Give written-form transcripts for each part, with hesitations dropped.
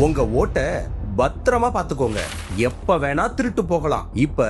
உங்க ஓட்ட பத்திரமா பாத்துக்கோங்க. எப்ப வேணா திருட்டு போகலாம். இப்ப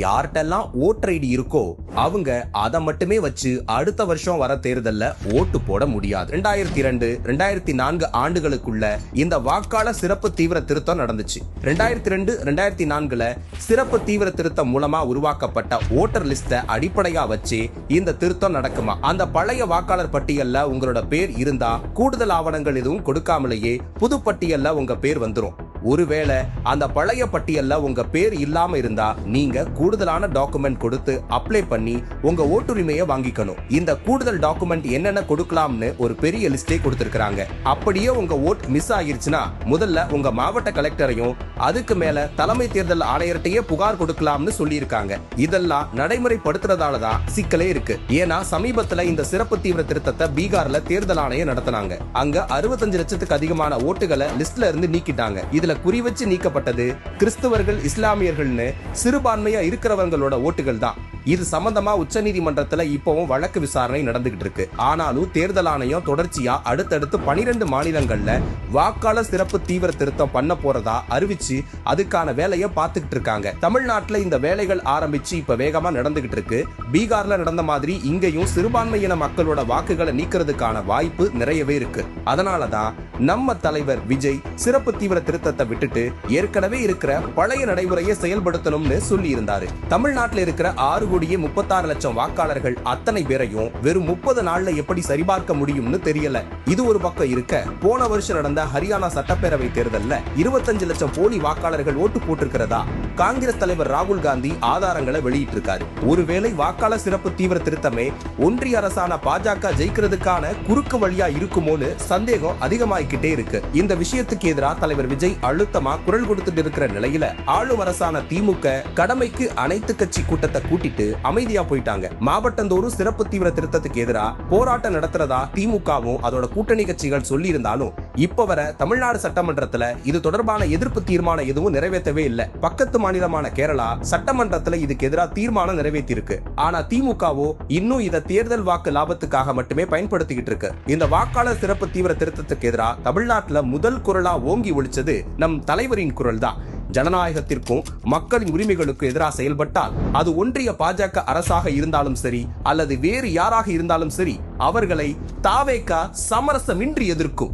யார்கிட்டெல்லாம் ஓட்டர் ஐடி இருக்கோ அவங்க அதை மட்டுமே வச்சு அடுத்த வருஷம் வர தேர்தல்ல ஓட்டு போட முடியாது. 2002, 2004 ஆண்டுகளுக்குள்ள இந்த வாக்காளர் சிறப்பு தீவிர திருத்தம் நடந்துச்சு. 2002, 2004 சிறப்பு தீவிர திருத்தம் மூலமா உருவாக்கப்பட்ட ஓட்டர் லிஸ்ட அடிப்படையா வச்சு இந்த திருத்தம் நடக்குமா. அந்த பழைய வாக்காளர் பட்டியல்ல உங்களோட பேர் இருந்தா கூடுதல் ஆவணங்கள் எதுவும் கொடுக்காமலேயே புது பட்டியல்ல உங்க பேர் வந்துரும். ஒருவேளை அந்த பழைய பட்டியல்ல உங்க பேர் இல்லாம இருந்தா நீங்க கூடுதலான டாக்குமெண்ட் கொடுத்து அப்ளை பண்ணி உங்க ஓட்டுரிமையை வாங்கிக்கணும். இந்த கூடுதல் டாக்குமெண்ட் என்னென்ன கொடுக்கலாம்னு ஒரு பெரிய லிஸ்டே கொடுத்திருக்காங்க. அப்படியே உங்க ஓட் மிஸ் ஆகிருச்சுன்னா முதல்ல உங்க மாவட்ட கலெக்டரையும் அதுக்கு மேல தலைமை தேர்தல் ஆணையர்கிட்டயே புகார் கொடுக்கலாம்னு சொல்லி இருக்காங்க. இதெல்லாம் நடைமுறைப்படுத்துறதாலதான் சிக்கலே இருக்கு. ஏன்னா சமீபத்துல இந்த சிறப்பு தீவிர திருத்தத்தை பீகார்ல தேர்தல் ஆணையம் நடத்தினாங்க. அங்க 65 லட்சத்துக்கு அதிகமான ஓட்டுகளை லிஸ்ட்ல இருந்து நீக்கிட்டாங்க. இதுல குறி வச்சு நீக்கப்பட்டது கிறிஸ்தவர்கள், இஸ்லாமியர்கள்னு சிறுபான்மையா இருக்கிறவங்களோட ஓட்டுகள் தான். இது சம்பந்தமா உச்சநீதிமன்றத்துல இப்பவும் வழக்கு விசாரணை நடந்துகிட்டு இருக்கு. ஆனாலும் தேர்தல் ஆணையம் தொடர்ச்சியா அடுத்தடுத்து 12 மாநிலங்கள்ல வாக்காளர் சிறப்பு தீவிர திருத்தம் பண்ண போறதா அறிவிச்சு அதுக்கான வேலையை பார்த்துக்கிட்டு இருக்காங்க. தமிழ்நாட்டுல இந்த வேலைகள் ஆரம்பிச்சு இப்ப வேகமா நடந்துகிட்டு இருக்கு. பீகார்ல நடந்த மாதிரி இங்கேயும் சிறுபான்மையின மக்களோட வாக்குகளை நீக்கிறதுக்கான வாய்ப்பு நிறையவே இருக்கு. அதனாலதான் நம்ம தலைவர் விஜய் சிறப்பு தீவிர திருத்தத்தை விட்டுட்டு ஏற்கனவே இருக்கிற பழைய நடைமுறையை செயல்படுத்தணும்னு சொல்லி இருந்தாரு. தமிழ்நாட்டில் இருக்கிற 6,36,00,000 வாக்காளர்கள் அத்தனை பேரையும் வெறும் 30 நாள்ல எப்படி சரிபார்க்க முடியும்னு தெரியல. இது ஒரு பக்கம் இருக்க, போன வருஷம் நடந்த ஹரியானா சட்டப்பேரவை தேர்தல்ல 25 லட்சம் போலி வாக்காளர்கள் ஓட்டு போட்டிருக்கிறதா காங்கிரஸ் தலைவர் ராகுல் காந்தி ஆதாரங்களை வெளியிட்டிருக்காரு. ஒருவேளை வாக்காளர் சிறப்பு தீவிர திருத்தமே ஒன்றிய அரசான பாஜக ஜெயிக்கிறதுக்கான குறுக்கு வழியா இருக்குமோன்னு சந்தேகம் அதிகமாகிக்கிட்டே இருக்கு. இந்த விஷயத்துக்கு எதிராக தலைவர் விஜய் அழுத்தமா குரல் கொடுத்துட்டு இருக்கிற நிலையில ஆளும் அரசான திமுக கடமைக்கு அனைத்து கட்சி கூட்டத்தை கூட்டிட்டு அமைதியா போயிட்டாங்க. மாவட்டந்தோறும் சிறப்பு தீவிர திருத்தத்துக்கு எதிராக போராட்டம் நடத்துறதா திமுகவும் அதோட கூட்டணி கட்சிகள் சொல்லி இருந்தாலும் இப்ப வர தமிழ்நாடு சட்டமன்றத்துல இது தொடர்பான எதிர்ப்பு தீர்மானம் எதுவும் நிறைவேற்றவே இல்லை. பக்கத்து மாநிலமான கேரளா சட்டமன்றத்துல இதுக்கு எதிராக தீர்மானம் நிறைவேற்றி இருக்கு. ஆனா திமுகவோ இன்னும் இதை தேர்தல் வாக்கு லாபத்துக்காக மட்டுமே பயன்படுத்திக்கிட்டு இருக்கு. இந்த வாக்காளர் சிறப்பு தீவிர திருத்தத்துக்கு எதிராக தமிழ்நாட்டுல முதல் குரலா ஓங்கி ஒழிச்சது நம் தலைவரின் குரல் தான். ஜனநாயகத்திற்கும் மக்களின் உரிமைகளுக்கும் எதிராக செயல்பட்டால் அது ஒன்றிய பாஜக அரசாக இருந்தாலும் சரி அல்லது வேறு யாராக இருந்தாலும் சரி அவர்களை தாவேகா சமரசமின்றி எதிர்க்கும்.